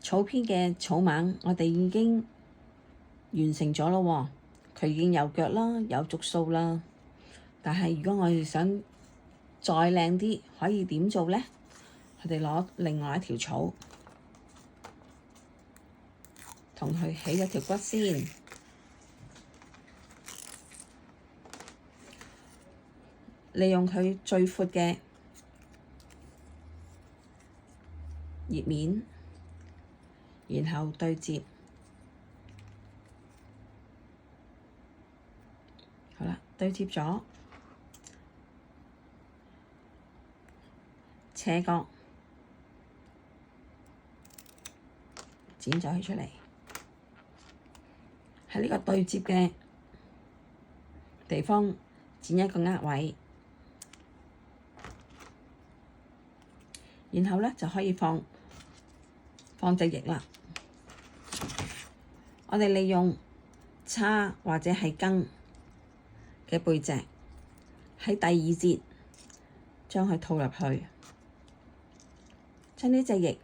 草編嘅草蜢，我哋已經完成咗咯喎，佢已經有腳啦，有觸鬚啦。但係如果我哋想再靚啲，可以點做咧？我哋攞另外一條草，同佢起咗條骨先，利用佢最闊嘅葉面，然後對接。好啦，對接咗，斜角剪咗佢出嚟，喺呢個對接嘅地方剪一個額位，然後咧就可以放隻翼啦。我哋利用叉或者係羹嘅背脊，喺第二節將佢套入去，將呢隻翼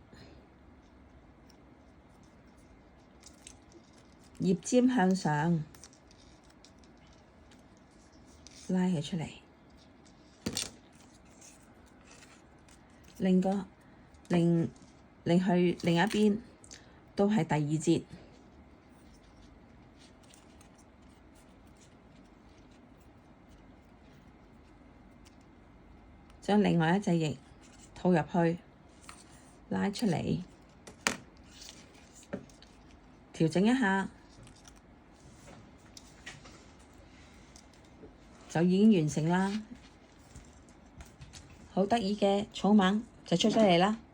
葉尖向上拉佢出嚟，令去另一邊都係第二節。將另外一隻翼套入去，拉出嚟，調整一下，就已經完成啦。好得意嘅草蜢就出咗嚟啦〜